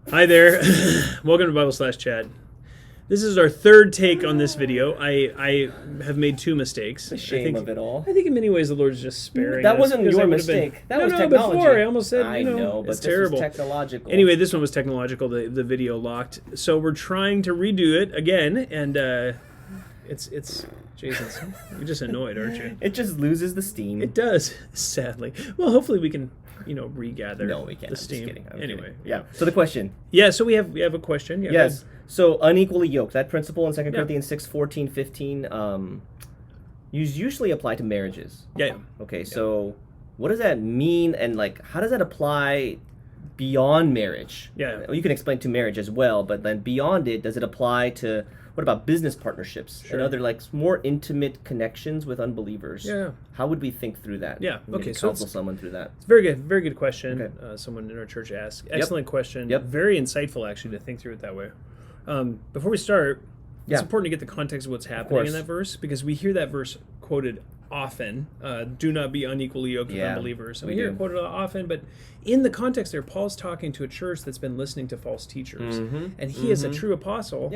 Hi there. Welcome to Bible/Chat. This is our third take on this video. I have made two mistakes. The shame of it all. I think in many ways the Lord is just sparing That us wasn't because your mistake. That was technology. Before I almost said, I know, but it's this terrible. was technological. Anyway, this one was technological. The video locked, so we're trying to redo it again, and it's Jason's. You're just annoyed, aren't you? It just loses the steam. It does, sadly. Well, hopefully we can, regather. No, we can't. The steam. I'm just kidding. Anyway, kidding. Yeah. So the question. Yeah. So we have a question. Yeah, yes. So unequally yoked. That principle in 2 Yeah. Corinthians 6:14-15 is usually applied to marriages. Yeah. Okay. So what does that mean, and how does that apply beyond marriage? Yeah. Well, you can explain to marriage as well, but then beyond it, does it apply to what about business partnerships and other more intimate connections with unbelievers? Yeah. How would we think through that? Yeah. Maybe Okay. So counsel someone through that. It's very good question. Okay. Someone in our church asked. Excellent question. Yep. Very insightful, actually, to think through it that way. Before we start, it's Yeah. important to get the context of what's happening in that verse, because we hear that verse quoted often. Do not be unequally yoked with unbelievers. And we hear it quoted often, but in the context there, Paul's talking to a church that's been listening to false teachers. And he is a true apostle.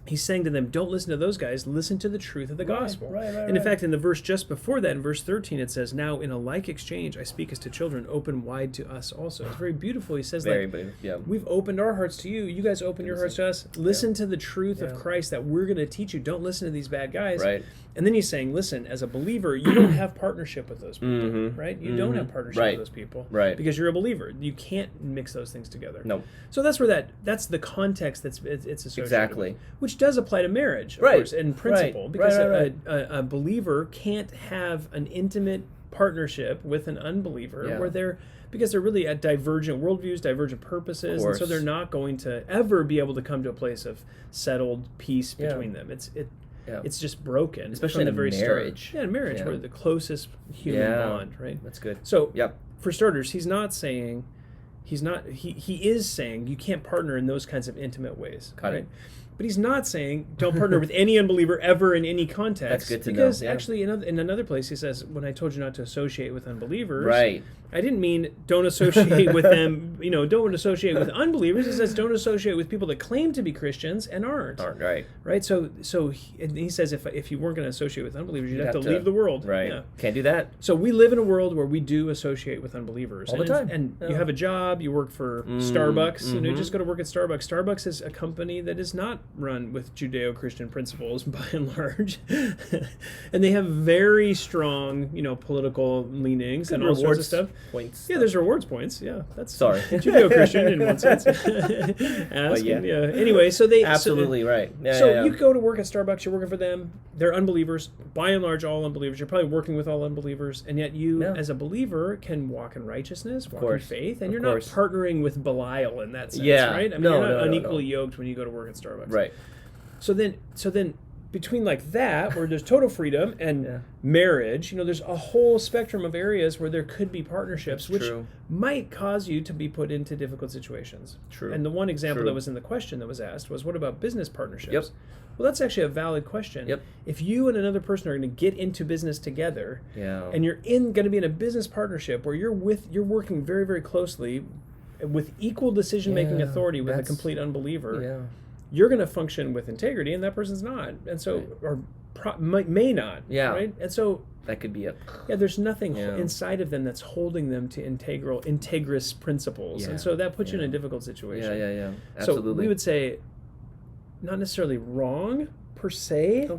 He's saying to them, don't listen to those guys, listen to the truth of the gospel. And in fact, in the verse just before that, in verse 13, it says, now in a like exchange I speak as to children, open wide to us also. It's very beautiful. He says, we've opened our hearts to you. You guys open your hearts to us. Listen to the truth of Christ that we're going to teach you. Don't listen to these bad guys. And then he's saying, listen, as a believer, you don't have partnership with those people, right? You don't have partnership with those people, because you're a believer. You can't mix those things together. No. So that's where that's the context it's associated with, which does apply to marriage, of course, in principle, because a believer can't have an intimate partnership with an unbeliever because they're really at divergent worldviews, divergent purposes, and so they're not going to ever be able to come to a place of settled peace between them. It's just broken, especially in a very marriage. Yeah, in marriage, we're the closest human bond, right? That's good. So, for starters, he is saying you can't partner in those kinds of intimate ways. Got it. But he's not saying don't partner with any unbeliever ever in any context. That's good to know. Because actually, in another place, he says, when I told you not to associate with unbelievers, I didn't mean don't associate with them, don't associate with unbelievers. He says don't associate with people that claim to be Christians and aren't. Right? So he says if you weren't going to associate with unbelievers, you'd have to leave the world. Right. Yeah. Can't do that. So we live in a world where we do associate with unbelievers. All the time. And you have a job, you work for Starbucks, just go to work at Starbucks. Starbucks is a company that is not run with Judeo-Christian principles by and large. And they have very strong, political leanings and all sorts of stuff. Points. Yeah, there's rewards points. Yeah, that's Judeo-Christian in one sense. Anyway, so they absolutely right. You go to work at Starbucks. You're working for them. They're unbelievers, by and large, all unbelievers. You're probably working with all unbelievers, and yet you, as a believer, can walk in righteousess, walk in faith, and you're not partnering with Belial in that sense, right? I mean, you're not unequally yoked when you go to work at Starbucks, right? So then. Between that, where there's total freedom, and marriage, there's a whole spectrum of areas where there could be partnerships, which might cause you to be put into difficult situations. True. And the one example that was in the question that was asked was, what about business partnerships? Yep. Well, that's actually a valid question. Yep. If you and another person are going to get into business together, and you're going to be in a business partnership where you're working very, very closely with equal decision-making authority with a complete unbeliever, you're going to function with integrity, and that person's not, and so may not, right? And so that could be there's nothing inside of them that's holding them to integrous principles, and so that puts you in a difficult situation. Absolutely. So we would say, not necessarily wrong per se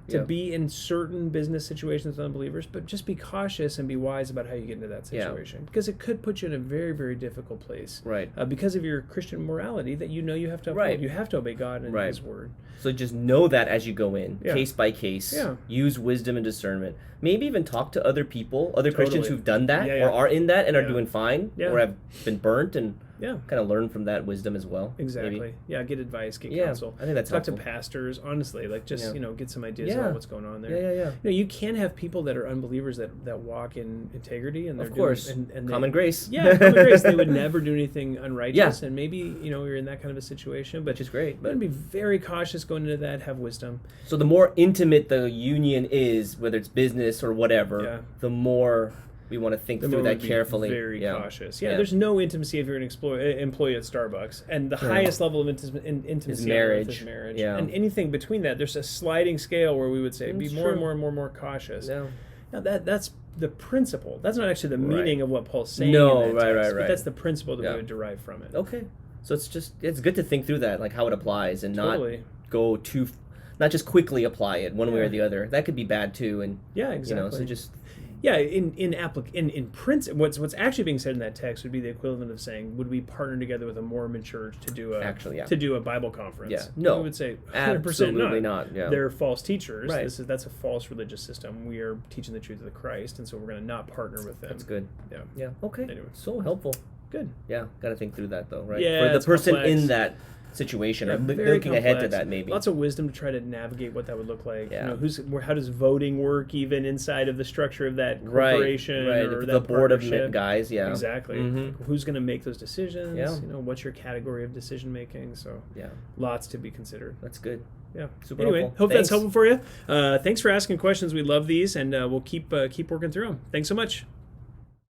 to be in certain business situations with unbelievers, but just be cautious and be wise about how you get into that situation, because it could put you in a very, very difficult place, because of your Christian morality that you have to uphold. You have to obey God and His word. So just know that as you go in, case by case, use wisdom and discernment. Maybe even talk to other people, other Christians who've done that or are in that and are doing fine or have been burnt, and kind of learn from that wisdom as well. Exactly. Maybe. Yeah, get advice, get counsel. I think that's Talk helpful. to pastors, honestly, just get some ideas about what's going on there. Yeah. You can have people that are unbelievers that walk in integrity, and they're and common grace. Yeah, common grace. They would never do anything unrighteous, and maybe you're in that kind of a situation, which is great. But be very cautious going into that. Have wisdom. So the more intimate the union is, whether it's business or whatever, the more we want to think through that carefully. Very cautious. Yeah, there's no intimacy if you're an employee at Starbucks, and the highest level of intimacy is marriage. Yeah. And anything between that, there's a sliding scale where we would say be more and more cautious. Yeah. Now that's the principle. That's not actually the meaning of what Paul's saying. No, in that text, right. But that's the principle that we would derive from it. Okay. So it's good to think through that, like how it applies, and not go too, not just quickly apply it one way or the other. That could be bad too. And exactly. So just. Yeah, in principle, what's actually being said in that text would be the equivalent of saying, would we partner together with a Mormon church to do a Bible conference? Yeah, no, we would say 100% absolutely not. Yeah. They're false teachers. Right. That's a false religious system. We are teaching the truth of the Christ, and so we're going to not partner with them. That's good. Yeah. Okay. Anyway. So helpful. Good. Yeah, got to think through that though, right? Yeah, for the person complex. In that situation, or looking complex. Ahead to that, maybe lots of wisdom to try to navigate what that would look like. Yeah. How does voting work even inside of the structure of that corporation or the board of guys? Yeah, exactly. Mm-hmm. Who's going to make those decisions? Yeah. What's your category of decision making? So lots to be considered. That's good. Yeah. Super anyway, helpful. Hope that's helpful for you. Thanks for asking questions. We love these, and we'll keep working through them. Thanks so much.